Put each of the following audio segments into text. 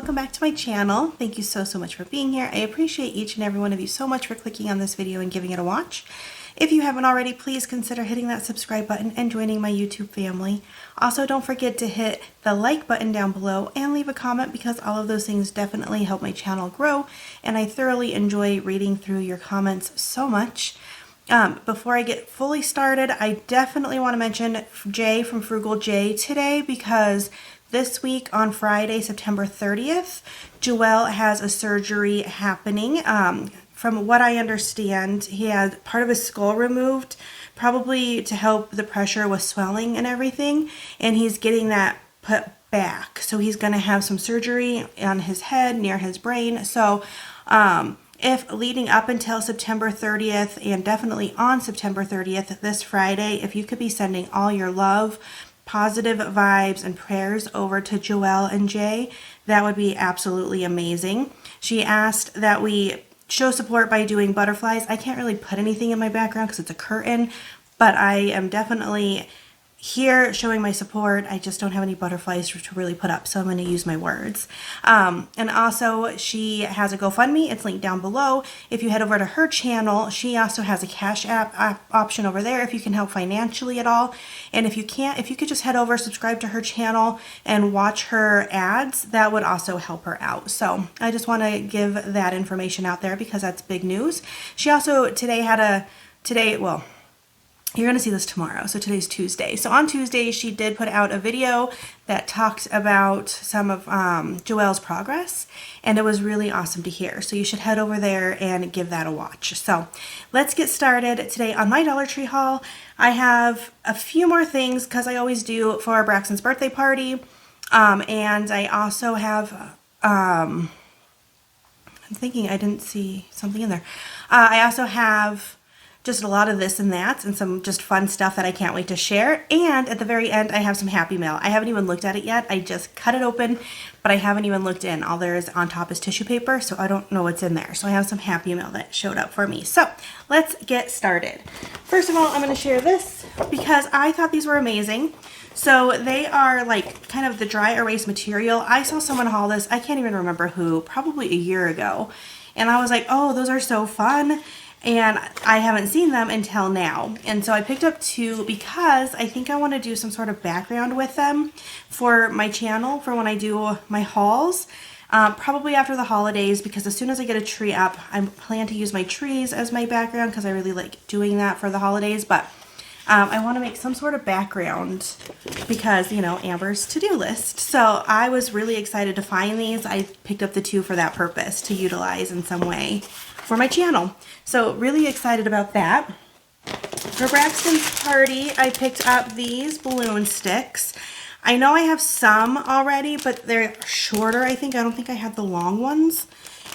welcome back to my channel. Thank you so much for being here. I appreciate each and every one of you so much for clicking on this video and giving it a watch. If you haven't already, please consider hitting that subscribe button and joining my YouTube family. Also, don't forget to hit the like button down below and leave a comment because all of those things definitely help my channel grow, and I thoroughly enjoy reading through your comments so much. Before I get fully started, I definitely want to mention Jay from Frugal Jay today because this week on Friday, September 30th, Joel has a surgery happening. From what I understand, he had part of his skull removed, probably to help the pressure with swelling and everything, and he's getting that put back. So he's going to have some surgery on his head near his brain. So if leading up until September 30th and definitely on September 30th, this Friday, if you could be sending all your love, positive vibes, and prayers over to Joel and Jay, that would be absolutely amazing. She asked that we show support by doing butterflies. I can't really put anything in my background because it's a curtain, but I am definitely here showing my support. I just don't have any butterflies to really put up, so I'm going to use my words. And also, she has a Gofundme. It's linked down below. If you head over to her channel, she also has a Cash App option over there if you can help financially at all. And if you can't, if you could just head over, subscribe to her channel, and watch her ads, that would also help her out. So I just want to give that information out there because that's big news. She also today had well, you're going to see this tomorrow, so today's Tuesday. So on Tuesday, she did put out a video that talked about some of Joel's progress, and it was really awesome to hear. So you should head over there and give that a watch. So let's get started today on my Dollar Tree haul. I have a few more things, because I always do, for Braxton's birthday party. And I also have, I'm thinking I didn't see something in there. I also have just a lot of this and that, and some just fun stuff that I can't wait to share. And at the very end, I have some Happy Mail. I haven't even looked at it yet. I just cut it open, but I haven't even looked in. All there is on top is tissue paper, so I don't know what's in there. So I have some Happy Mail that showed up for me. So let's get started. First of all, I'm going to share this because I thought these were amazing. So they are like kind of the dry erase material. I saw someone haul this, I can't even remember who, probably a year ago. And I was like, oh, those are so fun. And I haven't seen them until now. And so I picked up two because I think I want to do some sort of background with them for my channel for when I do my hauls. Probably after the holidays, because as soon as I get a tree up, I plan to use my trees as my background because I really like doing that for the holidays. But I want to make some sort of background because, you know, Amber's to-do list. So I was really excited to find these. I picked up the two for that purpose, to utilize in some way for my channel. So really excited about that. For Braxton's party, I picked up these balloon sticks. I know I have some already, but they're shorter, I think. I don't think I have the long ones.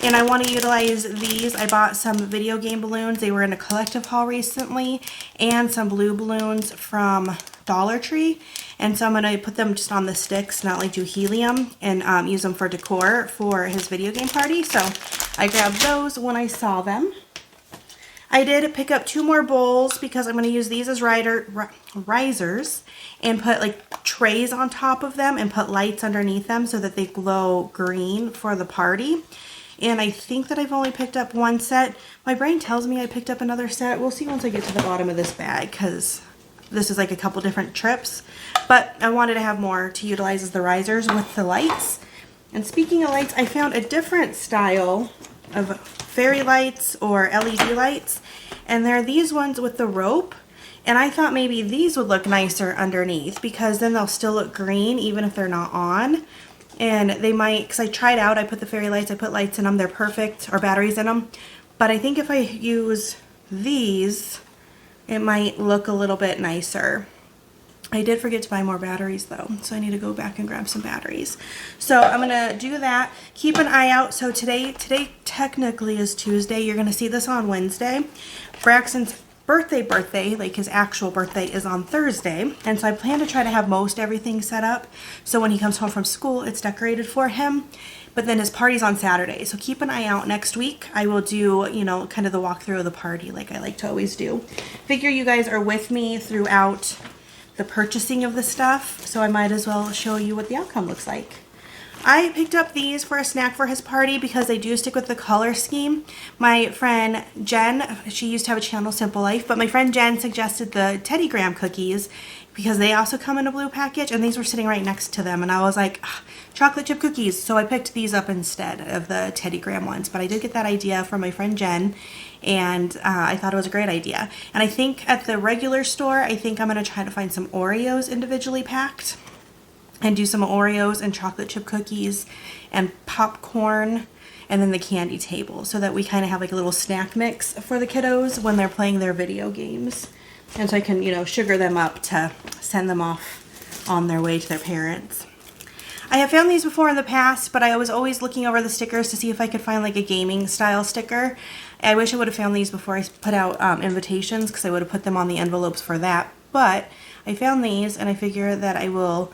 And I want to utilize these. I bought some video game balloons. They were in a collective haul recently, and some blue balloons from Dollar Tree. And so I'm going to put them just on the sticks, not like do helium, and use them for decor for his video game party. So I grabbed those when I saw them. I did pick up two more bowls because I'm going to use these as risers and put like trays on top of them and put lights underneath them so that they glow green for the party. And I think that I've only picked up one set. My brain tells me I picked up another set. We'll see once I get to the bottom of this bag because this is like a couple different trips. But I wanted to have more to utilize as the risers with the lights. And speaking of lights, I found a different style of fairy lights or LED lights. And they're these ones with the rope. And I thought maybe these would look nicer underneath because then they'll still look green even if they're not on. And they might, because I tried out, I put the fairy lights, I put lights in them, they're perfect, or batteries in them. But I think if I use these, it might look a little bit nicer. I did forget to buy more batteries though, so I need to go back and grab some batteries. So I'm gonna do that. Keep an eye out. So today technically is Tuesday. You're gonna see this on Wednesday. Braxton's birthday, like his actual birthday, is on Thursday. And so I plan to try to have most everything set up. So when he comes home from school, it's decorated for him. But then his party's on Saturday. So keep an eye out next week. I will do, you know, kind of the walkthrough of the party like I like to always do. Figure you guys are with me throughout the purchasing of the stuff, so I might as well show you what the outcome looks like. I picked up these for a snack for his party because they do stick with the color scheme. My friend Jen, she used to have a channel, Simple Life, but my friend Jen suggested the Teddy Graham cookies because they also come in a blue package, and these were sitting right next to them, and I was like, chocolate chip cookies, so I picked these up instead of the Teddy Graham ones. But I did get that idea from my friend Jen, and I thought it was a great idea. And I think at the regular store, I think I'm going to try to find some Oreos individually packed and do some Oreos and chocolate chip cookies and popcorn and then the candy table, so that we kind of have like a little snack mix for the kiddos when they're playing their video games. And so I can, you know, sugar them up to send them off on their way to their parents. I have found these before in the past, but I was always looking over the stickers to see if I could find like a gaming style sticker. I wish I would have found these before I put out invitations, because I would have put them on the envelopes for that. But I found these, and I figure that I will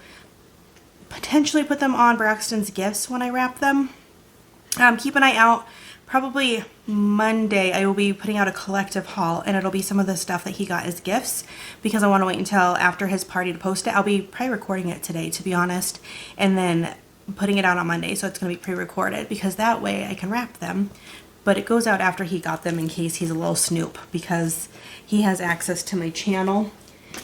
potentially put them on Braxton's gifts when I wrap them. Keep an eye out. Probably Monday I will be putting out a collective haul, and it'll be some of the stuff that he got as gifts, because I want to wait until after his party to post it. I'll be probably recording it today, to be honest, and then putting it out on Monday, so it's going to be pre-recorded, because that way I can wrap them. But it goes out after he got them in case he's a little snoop, because he has access to my channel,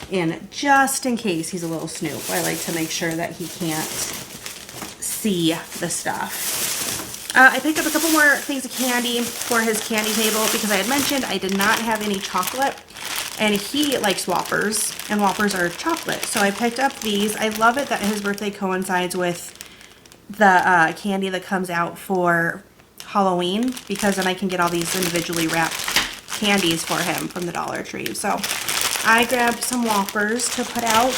and just in case he's a little snoop, I like to make sure that he can't see the stuff. I picked up a couple more things of candy for his candy table, because I had mentioned I did not have any chocolate, and he likes Whoppers, and Whoppers are chocolate. So I picked up these. I love it that his birthday coincides with the candy that comes out for Halloween, because then I can get all these individually wrapped candies for him from the Dollar Tree. So I grabbed some Whoppers to put out,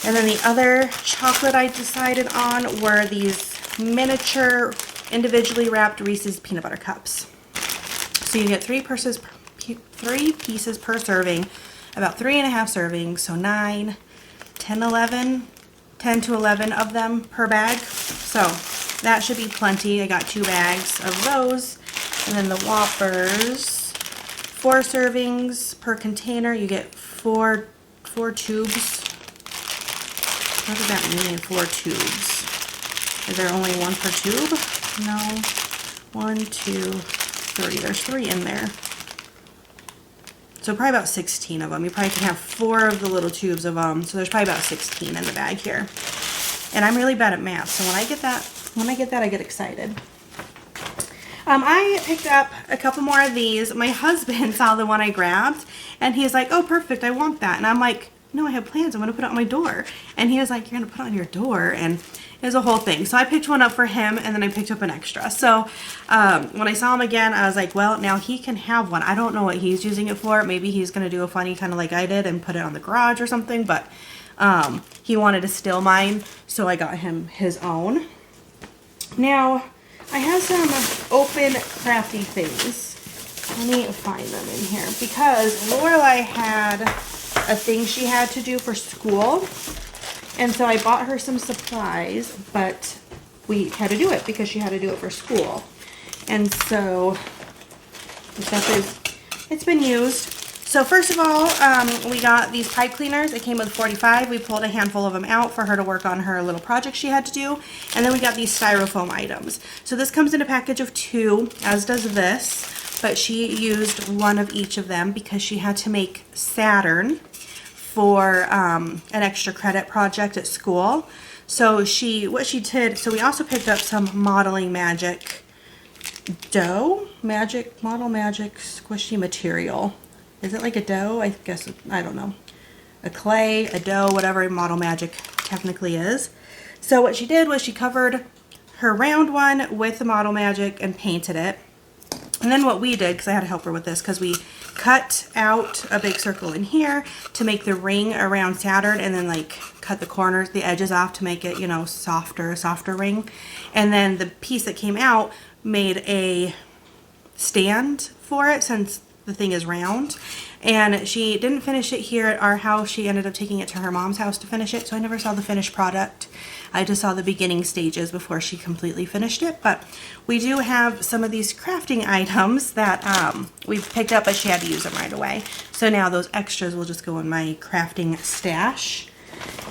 and then the other chocolate I decided on were these miniature individually wrapped Reese's peanut butter cups. So you get three pieces per serving, about 3.5 servings, so 9, 10, 11, 10 to 11 of them per bag. So that should be plenty. I got 2 bags of those, and then the Whoppers, 4 servings per container. You get 4 tubes. What does that mean, 4 tubes? Is there only 1 per tube? No. 1, 2, 3. There's 3 in there. So probably about 16 of them. You probably can have 4 of the little tubes of them. So there's probably about 16 in the bag here. And I'm really bad at math, so when I get that, I get excited. I picked up a couple more of these. My husband saw the one I grabbed, and he's like, "Oh, perfect, I want that." And I'm like, "No, I have plans. I'm going to put it on my door." And he was like, "You're going to put it on your door?" And it was a whole thing. So I picked one up for him, and then I picked up an extra. So when I saw him again, I was like, well, now he can have one. I don't know what he's using it for. Maybe he's going to do a funny kind of like I did and put it on the garage or something. But he wanted to steal mine, so I got him his own. Now, I have some open crafty things. Let me find them in here, because Lorelai had a thing she had to do for school, and so I bought her some supplies, but we had to do it because she had to do it for school. And so the stuff it's been used. So first of all, we got these pipe cleaners. It came with 45. We pulled a handful of them out for her to work on her little project she had to do. And then we got these styrofoam items. So this comes in a package of 2, as does this. But she used one of each of them because she had to make Saturn for an extra credit project at school. So what she did, so we also picked up some Modeling Magic dough, Model Magic squishy material. Is it like a dough? I guess, I don't know. A clay, a dough, whatever Model Magic technically is. So what she did was she covered her round one with the Model Magic and painted it. And then what we did, because I had to help her with this, because we cut out a big circle in here to make the ring around Saturn, and then like cut the corners, the edges off to make it, you know, a softer ring. And then the piece that came out made a stand for it, since the thing is round. And she didn't finish it here at our house. She ended up taking it to her mom's house to finish it, so I never saw the finished product. I just saw the beginning stages before she completely finished it. But we do have some of these crafting items that we've picked up, but she had to use them right away. So now those extras will just go in my crafting stash.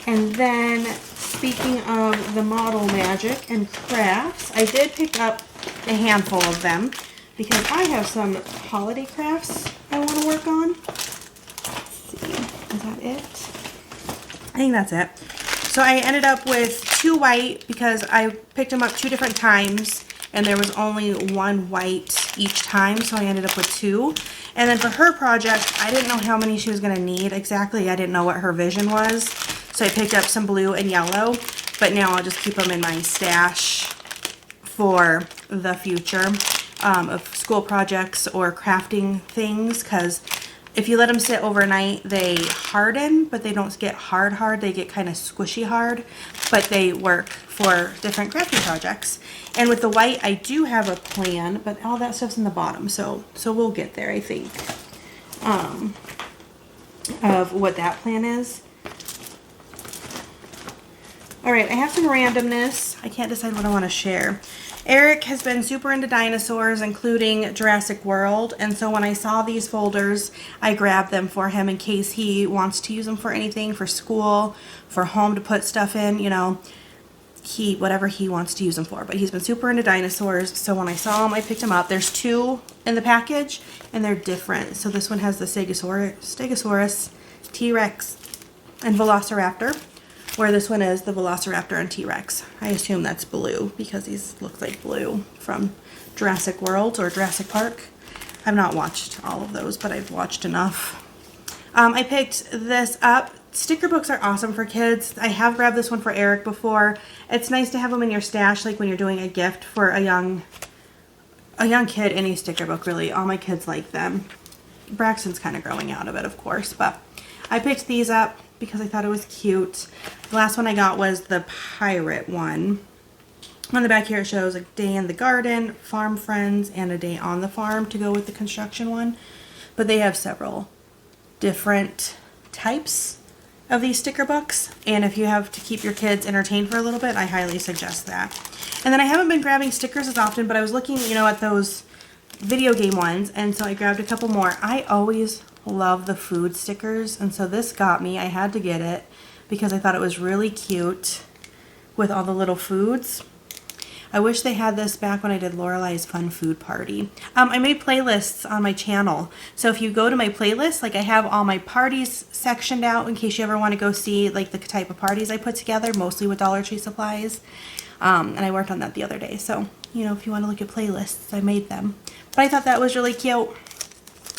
And then, speaking of the model magic and crafts, I did pick up a handful of them because I have some holiday crafts I want to work on. Let's see, is that it? I think that's it. So I ended up with 2 white because I picked them up 2 different times and there was only 1 white each time, so I ended up with 2. And then for her project, I didn't know how many she was going to need exactly. I didn't know what her vision was, so I picked up some blue and yellow, but now I'll just keep them in my stash for the future of school projects or crafting things, because if you let them sit overnight, they harden, but they don't get hard. They get kind of squishy hard, but they work for different crafting projects. And with the white, I do have a plan, but all that stuff's in the bottom, so we'll get there, I think, of what that plan is. All right, I have some randomness. I can't decide what I want to share. Eric has been super into dinosaurs, including Jurassic World, and so when I saw these folders, I grabbed them for him in case he wants to use them for anything, for school, for home to put stuff in, you know, whatever he wants to use them for. But he's been super into dinosaurs, so when I saw them, I picked them up. There's 2 in the package, and they're different. So this one has the Stegosaurus, T-Rex, and Velociraptor, where this one is the Velociraptor and T-Rex. I assume that's blue because these look like blue from Jurassic World or Jurassic Park. I've not watched all of those, but I've watched enough. I picked this up. Sticker books are awesome for kids. I have grabbed this one for Eric before. It's nice to have them in your stash, like when you're doing a gift for a young kid. Any sticker book, really. All my kids like them. Braxton's kind of growing out of it, of course, but I picked these up because I thought it was cute. The last one I got was the pirate one. On the back here it shows a day in the garden, farm friends, and a day on the farm to go with the construction one. But they have several different types of these sticker books, and if you have to keep your kids entertained for a little bit, I highly suggest that. And then I haven't been grabbing stickers as often, but I was looking, you know, at those video game ones, and so I grabbed a couple more. I always love the food stickers, and so this got me. I had to get it because I thought it was really cute with all the little foods. I wish they had this back when I did Lorelai's Fun Food Party. I made playlists on my channel, so if you go to my playlist, like I have all my parties sectioned out in case you ever want to go see like the type of parties I put together, mostly with Dollar Tree supplies. And I worked on that the other day, so you know, if you want to look at playlists, I made them. But I thought that was really cute.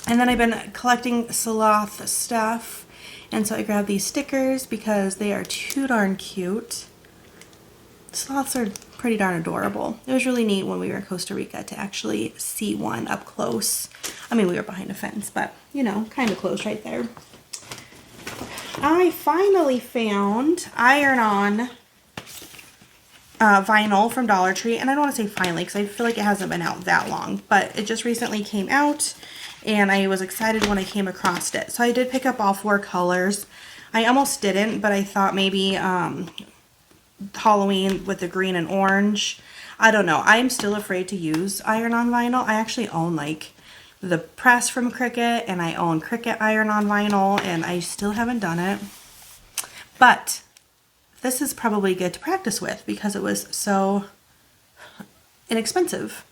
And then I've been collecting sloth stuff, and so I grabbed these stickers because they are too darn cute. Sloths are pretty darn adorable. It was really neat when we were in Costa Rica to actually see one up close. I mean, we were behind a fence, but you know, kind of close right there. I finally found iron-on vinyl from Dollar Tree, and I don't want to say finally because I feel like it hasn't been out that long, but it just recently came out, and I was excited when I came across it. So I did pick up all 4 colors. I almost didn't, but I thought maybe Halloween with the green and orange. I don't know. I'm still afraid to use iron-on vinyl. I actually own like the press from Cricut, and I own Cricut iron-on vinyl, and I still haven't done it. But this is probably good to practice with because it was so inexpensive.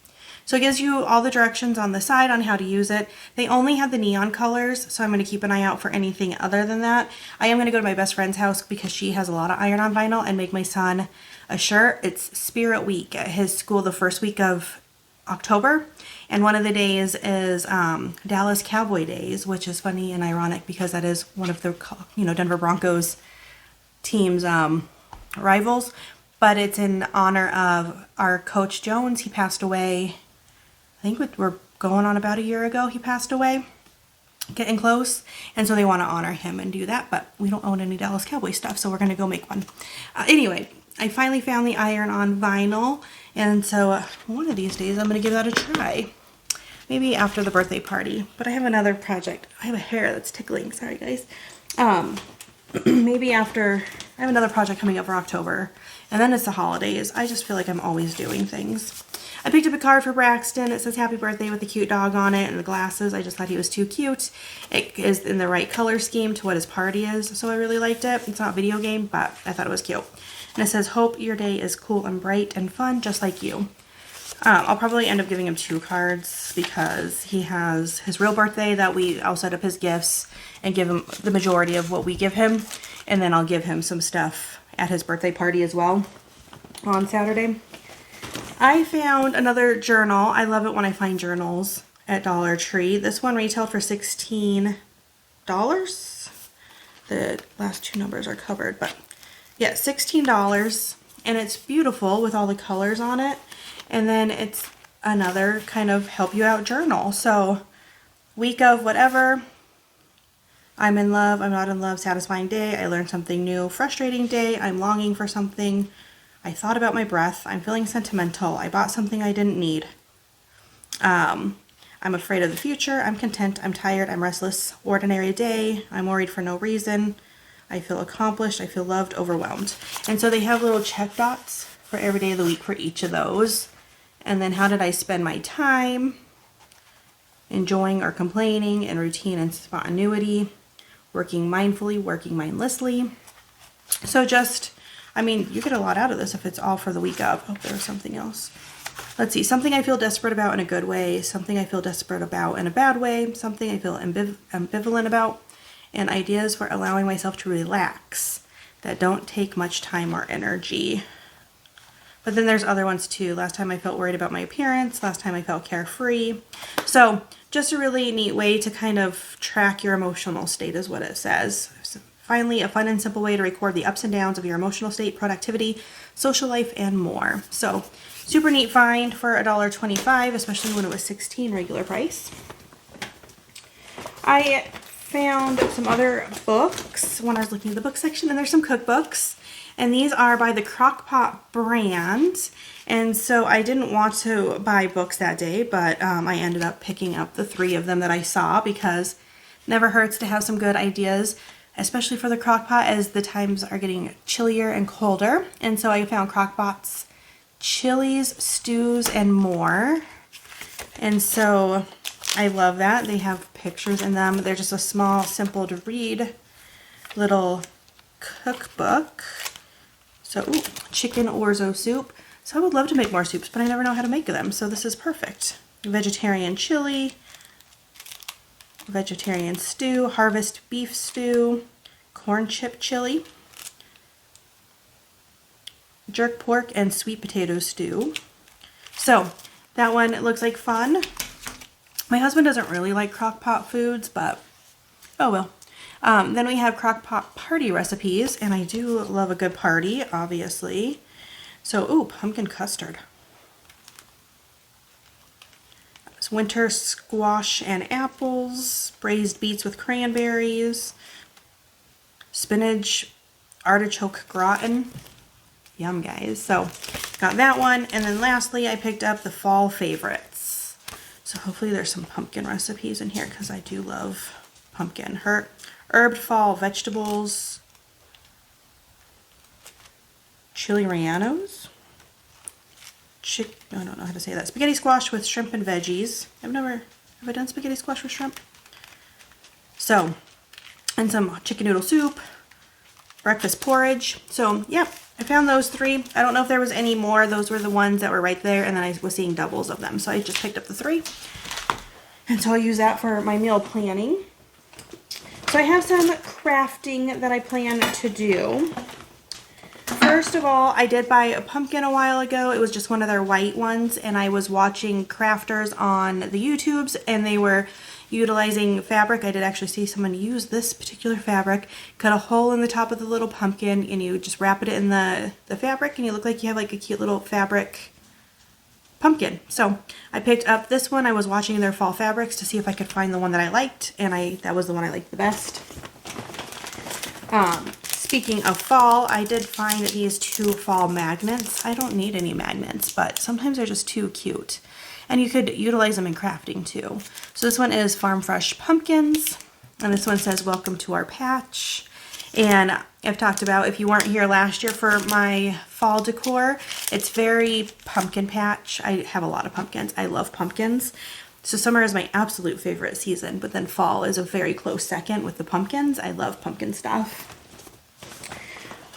So it gives you all the directions on the side on how to use it. They only have the neon colors, so I'm going to keep an eye out for anything other than that. I am going to go to my best friend's house because she has a lot of iron-on vinyl and make my son a shirt. It's Spirit Week at his school the first week of October, and one of the days is Dallas Cowboy Days, which is funny and ironic because that is one of the, you know, Denver Broncos team's rivals, but it's in honor of our Coach Jones. He passed away, I think we're going on about a year ago he passed away, getting close, and so they want to honor him and do that, but we don't own any Dallas Cowboy stuff, so we're going to go make one. Anyway, I finally found the iron-on vinyl, and so one of these days I'm going to give that a try. Maybe after the birthday party, but I have another project. I have a hair that's tickling, sorry guys. Maybe after, I have another project coming up for October, and then it's the holidays. I just feel like I'm always doing things. I picked up a card for Braxton. It says happy birthday with a cute dog on it and the glasses. I just thought he was too cute. It is in the right color scheme to what his party is, so I really liked it. It's not a video game, but I thought it was cute. And it says, hope your day is cool and bright and fun, just like you. I'll probably end up giving him 2 cards because he has his real birthday that I'll set up his gifts and give him the majority of what we give him. And then I'll give him some stuff at his birthday party as well on Saturday. I found another journal. I love it when I find journals at Dollar Tree. This one retailed for $16. The last 2 numbers are covered, but yeah, $16. And it's beautiful with all the colors on it. And then it's another kind of help you out journal. So week of whatever, I'm in love, I'm not in love, satisfying day, I learned something new, frustrating day, I'm longing for something, I thought about my breath, I'm feeling sentimental, I bought something I didn't need, I'm afraid of the future, I'm content, I'm tired, I'm restless, ordinary day, I'm worried for no reason, I feel accomplished, I feel loved, overwhelmed. And so they have little check dots for every day of the week for each of those. And then how did I spend my time? Enjoying or complaining, in routine and spontaneity, working mindfully, working mindlessly. So just, I mean, you get a lot out of this if it's all for the week of. Oh, there was something else. Let's see, something I feel desperate about in a good way, something I feel desperate about in a bad way, something I feel ambivalent about, and ideas for allowing myself to relax that don't take much time or energy. But then there's other ones too. Last time I felt worried about my appearance. Last time I felt carefree. So just a really neat way to kind of track your emotional state is what it says. So finally, a fun and simple way to record the ups and downs of your emotional state, productivity, social life, and more. So super neat find for $1.25, especially when it was $16 regular price. I found some other books when I was looking at the book section, and there's some cookbooks. And these are by the Crockpot brand. And so I didn't want to buy books that day, but I ended up picking up the 3 of them that I saw because it never hurts to have some good ideas, especially for the Crockpot as the times are getting chillier and colder. And so I found Crockpot's chilies, stews, and more. And so I love that. They have pictures in them. They're just a small, simple to read little cookbook. So, ooh, chicken orzo soup. So I would love to make more soups, but I never know how to make them. So this is perfect. Vegetarian chili, vegetarian stew, harvest beef stew, corn chip chili, jerk pork, and sweet potato stew. So that one looks like fun. My husband doesn't really like crock-pot foods, but oh well. Then we have Crock-Pot party recipes, and I do love a good party, obviously. So, ooh, pumpkin custard. It's winter squash and apples, braised beets with cranberries, spinach, artichoke gratin. Yum, guys. So, got that one. And then lastly, I picked up the fall favorites. So hopefully there's some pumpkin recipes in here because I do love pumpkin. Herbed fall vegetables, chili rellenos, I don't know how to say that. Spaghetti squash with shrimp and veggies. Have I done spaghetti squash with shrimp? So, and some chicken noodle soup, breakfast porridge. So, yeah, I found those 3. I don't know if there was any more. Those were the ones that were right there, and then I was seeing doubles of them. So I just picked up the 3. And so I'll use that for my meal planning. So I have some crafting that I plan to do. First of all, I did buy a pumpkin a while ago. It was just one of their white ones, and I was watching crafters on the YouTubes, and they were utilizing fabric. I did actually see someone use this particular fabric, cut a hole in the top of the little pumpkin, and you just wrap it in the fabric, and you look like you have like a cute little fabric pumpkin. So I picked up this one. I was watching their fall fabrics to see if I could find the one that I liked, and that was the one I liked the best. Speaking of fall, I did find these 2 fall magnets. I don't need any magnets, but sometimes they're just too cute. And you could utilize them in crafting too. So this one is Farm Fresh Pumpkins, and this one says welcome to our patch. And I've talked about, if you weren't here last year for my fall decor, it's very pumpkin patch. I have a lot of pumpkins. I love pumpkins. So summer is my absolute favorite season, but then fall is a very close second with the pumpkins. I love pumpkin stuff.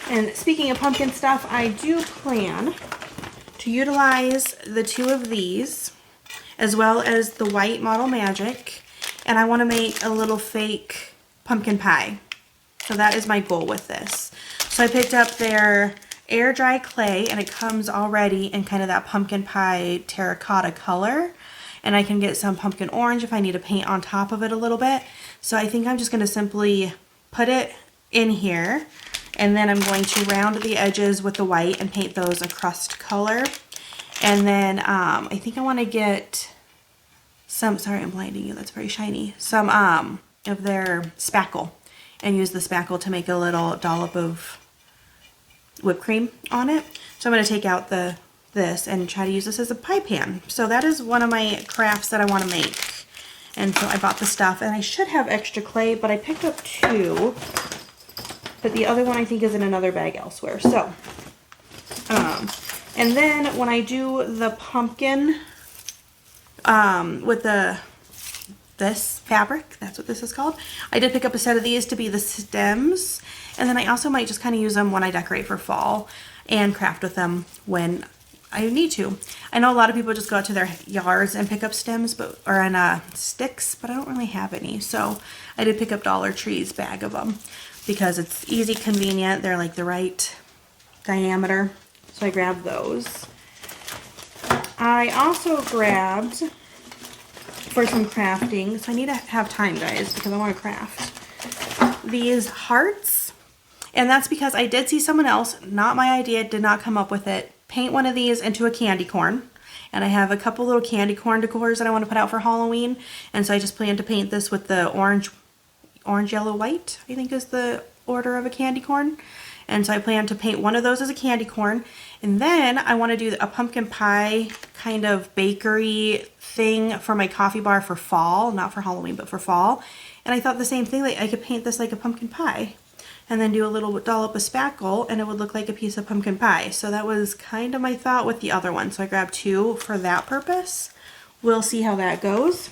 And speaking of pumpkin stuff, I do plan to utilize the 2 of these, as well as the white Model Magic, and I want to make a little fake pumpkin pie. So that is my goal with this. So I picked up their air dry clay, and it comes already in kind of that pumpkin pie terracotta color. And I can get some pumpkin orange if I need to paint on top of it a little bit. So I think I'm just going to simply put it in here, and then I'm going to round the edges with the white and paint those a crust color. And then I think I want to get some, sorry I'm blinding you, that's very shiny, some of their spackle, and use the spackle to make a little dollop of whipped cream on it. So I'm going to take out this and try to use this as a pie pan. So that is one of my crafts that I want to make. And so I bought the stuff, and I should have extra clay, but I picked up 2. But the other one I think is in another bag elsewhere. So, and then when I do the pumpkin with this fabric, that's what this is called, I did pick up a set of these to be the stems. And then I also might just kind of use them when I decorate for fall and craft with them when I need to. I know a lot of people just go out to their yards and pick up stems, or sticks, but I don't really have any. So I did pick up Dollar Tree's bag of them because it's easy, convenient. They're like the right diameter. So I grabbed those. I also grabbed, for some crafting, so I need to have time, guys, because I want to craft, these hearts. And that's because I did see someone else, not my idea, did not come up with it, paint one of these into a candy corn. And I have a couple little candy corn decors that I want to put out for Halloween. And so I just plan to paint this with the orange, yellow, white, I think is the order of a candy corn. And so I plan to paint one of those as a candy corn. And then I want to do a pumpkin pie kind of bakery thing for my coffee bar for fall. Not for Halloween, but for fall. And I thought the same thing, like I could paint this like a pumpkin pie. And then do a little dollop of spackle, and it would look like a piece of pumpkin pie. So that was kind of my thought with the other one. So I grabbed 2 for that purpose. We'll see how that goes.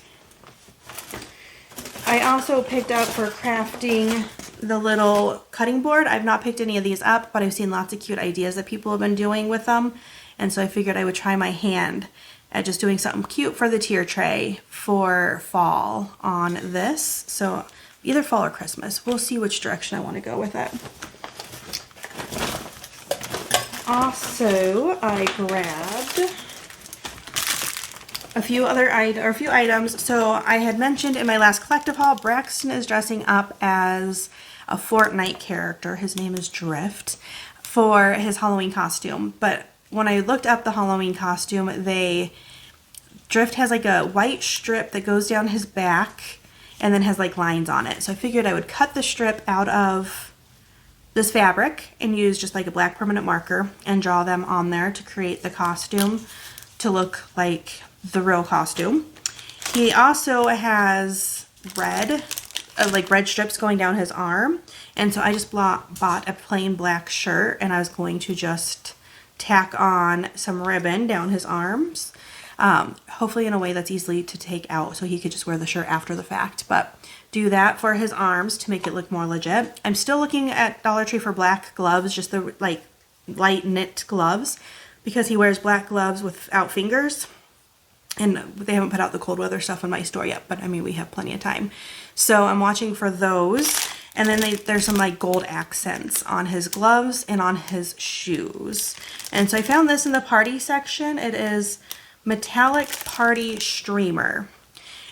I also picked up for crafting the little cutting board. I've not picked any of these up, but I've seen lots of cute ideas that people have been doing with them. And so I figured I would try my hand at just doing something cute for the tier tray for fall on this. So either fall or Christmas. We'll see which direction I want to go with it. Also, I grabbed a few items. So I had mentioned in my last collective haul, Braxton is dressing up as a Fortnite character. His name is Drift, for his Halloween costume. But when I looked up the Halloween costume, Drift has like a white strip that goes down his back and then has like lines on it. So I figured I would cut the strip out of this fabric and use just like a black permanent marker and draw them on there to create the costume to look like the real costume. He also has red strips going down his arm. And so I just bought a plain black shirt, and I was going to just tack on some ribbon down his arms. Hopefully in a way that's easy to take out so he could just wear the shirt after the fact. But do that for his arms to make it look more legit. I'm still looking at Dollar Tree for black gloves, just the like light knit gloves, because he wears black gloves without fingers. And they haven't put out the cold weather stuff in my store yet, but I mean, we have plenty of time. So I'm watching for those. And then there's some like gold accents on his gloves and on his shoes. And so I found this in the party section. It is metallic party streamer.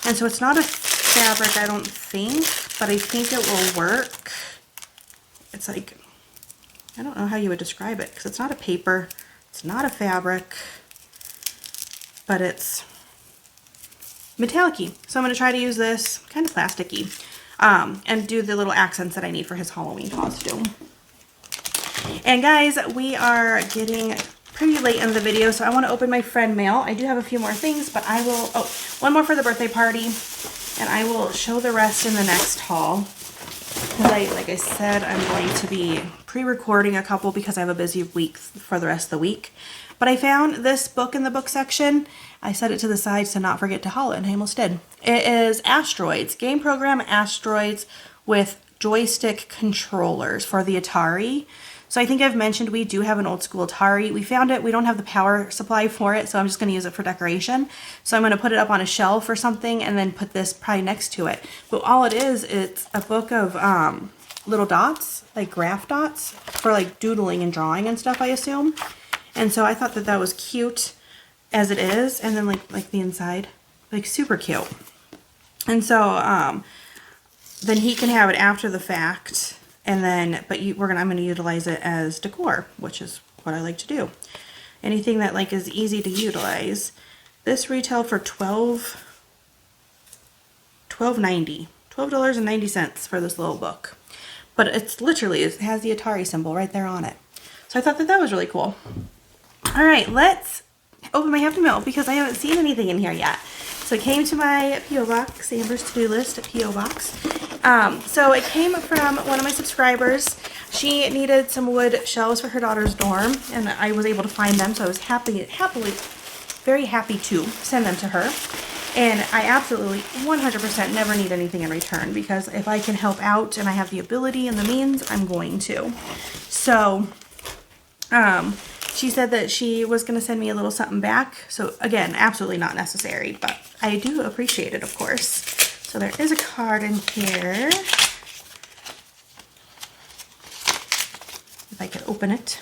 And so it's not a fabric, I don't think, but I think it will work. It's like, I don't know how you would describe it, because it's not a paper, it's not a fabric, but it's metallic-y. So I'm going to try to use this, kind of plasticky, and do the little accents that I need for his Halloween costume. And guys, we are getting pretty late in the video, so I want to open my friend mail. I do have a few more things, but I will, one more for the birthday party, and I will show the rest in the next haul. because like I said, I'm going to be pre-recording a couple because I have a busy week for the rest of the week. But I found this book in the book section. I set it to the side to not forget to haul it, and I almost did. It is Asteroids, game program Asteroids with joystick controllers for the Atari. So I think I've mentioned we do have an old school Atari. We found it. We don't have the power supply for it, so I'm just going to use it for decoration. So I'm going to put it up on a shelf or something and then put this probably next to it. But all it is, it's a book of little dots, like graph dots for like doodling and drawing and stuff, I assume. And so I thought that that was cute as it is. And then like the inside, like super cute. And so then he can have it after the fact. And then, but I'm going to utilize it as decor, which is what I like to do. Anything that like is easy to utilize. This retailed for $12.90 for this little book. But it's literally, it has the Atari symbol right there on it. So I thought that that was really cool. All right, let's open my Happy Mail because I haven't seen anything in here yet. So it came to my P.O. Box, Amber's to-do list at P.O. Box. So it came from one of my subscribers. She needed some wood shelves for her daughter's dorm, and I was able to find them, so I was very happy to send them to her. And I absolutely 100% never need anything in return, because if I can help out and I have the ability and the means, I'm going to. So, she said that she was going to send me a little something back. So again, absolutely not necessary, but I do appreciate it, of course. So there is a card in here. If I could open it.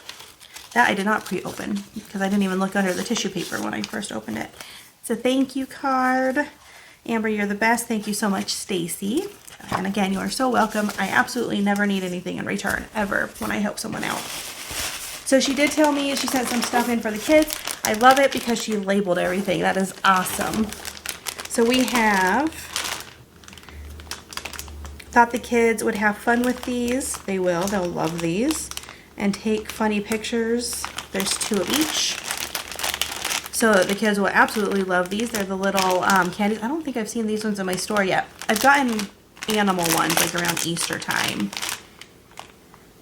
That I did not pre-open because I didn't even look under the tissue paper when I first opened it. It's a thank you card. Amber, you're the best. Thank you so much, Stacy. And again, you are so welcome. I absolutely never need anything in return, ever, when I help someone out. So she did tell me she sent some stuff in for the kids. I love it because she labeled everything. That is awesome. So we have, thought the kids would have fun with these. They will. They'll love these. And take funny pictures. There's 2 of each. So the kids will absolutely love these. They're the little candies. I don't think I've seen these ones in my store yet. I've gotten animal ones like around Easter time.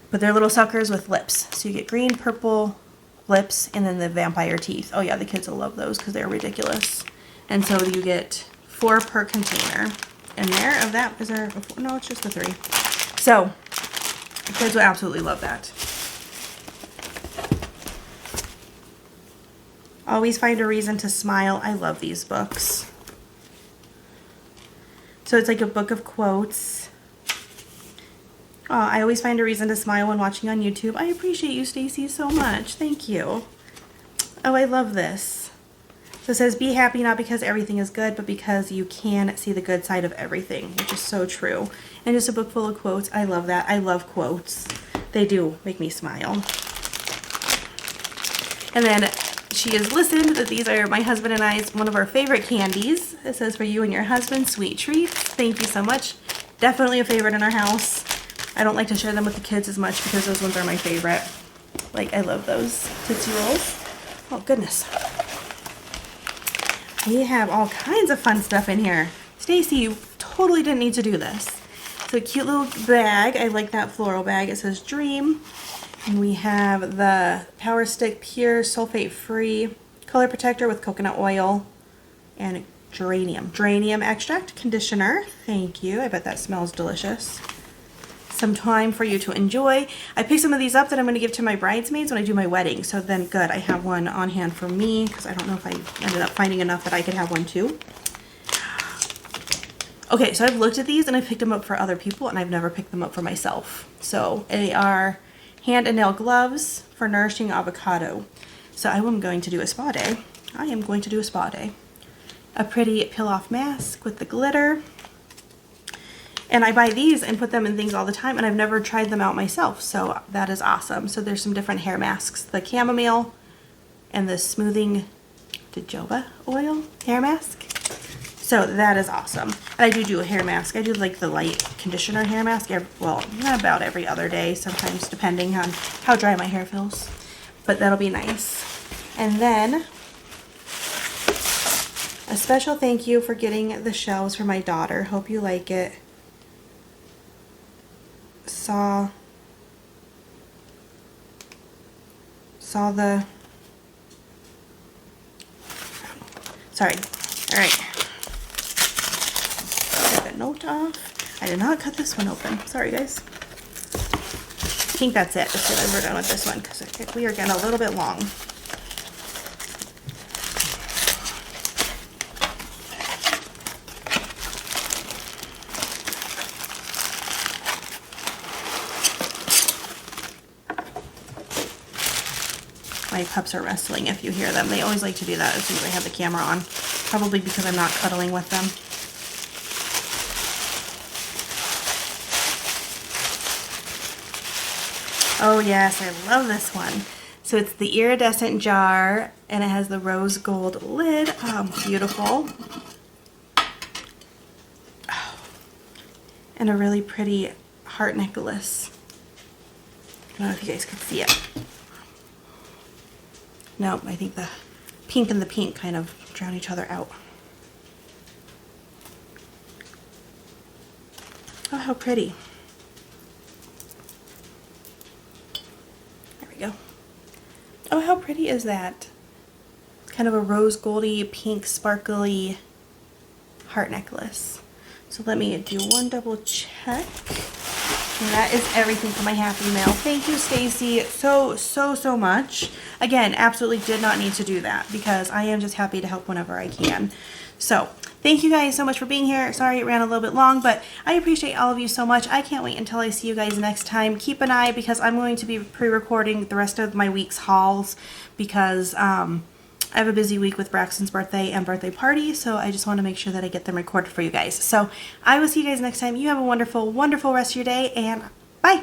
But they're little suckers with lips. So you get green, purple lips, and then the vampire teeth. Oh yeah, the kids will love those because they're ridiculous. And so you get 4 per container. And there, of that, is there a 4? No, it's just the 3. So the kids will absolutely love that. Always find a reason to smile. I love these books. So it's like a book of quotes. Oh, I always find a reason to smile when watching on YouTube. I appreciate you, Stacy, so much. Thank you. Oh, I love this. So it says, be happy not because everything is good, but because you can see the good side of everything, which is so true. And just a book full of quotes. I love that. I love quotes. They do make me smile. And then she has listened that these are my husband and I's one of our favorite candies. It says, for you and your husband, sweet treats. Thank you so much. Definitely a favorite in our house. I don't like to share them with the kids as much because those ones are my favorite. Like, I love those Tootsie Rolls. Oh, goodness. We have all kinds of fun stuff in here. Stacy, you totally didn't need to do this. So a cute little bag. I like that floral bag. It says Dream. And we have the Power Stick Pure Sulfate Free Color Protector with coconut oil and geranium extract conditioner. Thank you. I bet that smells delicious. Some time for you to enjoy. I picked some of these up that I'm going to give to my bridesmaids when I do my wedding. So then good, I have one on hand for me because I don't know if I ended up finding enough that I could have one too. Okay, so I've looked at these and I picked them up for other people and I've never picked them up for myself. So they are hand and nail gloves for nourishing avocado. So I am going to do a spa day. A pretty peel off mask with the glitter. And I buy these and put them in things all the time, and I've never tried them out myself, so that is awesome. So there's some different hair masks. The chamomile and the smoothing jojoba oil hair mask. So that is awesome. And I do a hair mask. I do like the light conditioner hair mask, about every other day, sometimes depending on how dry my hair feels. But that'll be nice. And then a special thank you for getting the shelves for my daughter. Hope you like it. saw the, sorry, all right, get the note off. I did not cut this one open, sorry guys. I think that's it, just so that we're done with this one, because I think we are getting a little bit long. My pups are wrestling if you hear them. They always like to do that as soon as I have the camera on. Probably because I'm not cuddling with them. Oh yes, I love this one. So it's the iridescent jar and it has the rose gold lid. Oh, beautiful. Oh. And a really pretty heart necklace. I don't know if you guys can see it. Nope, I think the pink and the pink kind of drown each other out. Oh, how pretty. There we go. Oh, how pretty is that? Kind of a rose goldy, pink, sparkly heart necklace. So let me do one double check. And that is everything for my happy mail. Thank you, Stacy, so much. Again, absolutely did not need to do that because I am just happy to help whenever I can. So thank you guys so much for being here. Sorry it ran a little bit long, but I appreciate all of you so much. I can't wait until I see you guys next time. Keep an eye because I'm going to be pre-recording the rest of my week's hauls because I have a busy week with Braxton's birthday and birthday party, so I just want to make sure that I get them recorded for you guys. So I will see you guys next time. You have a wonderful, wonderful rest of your day, and bye!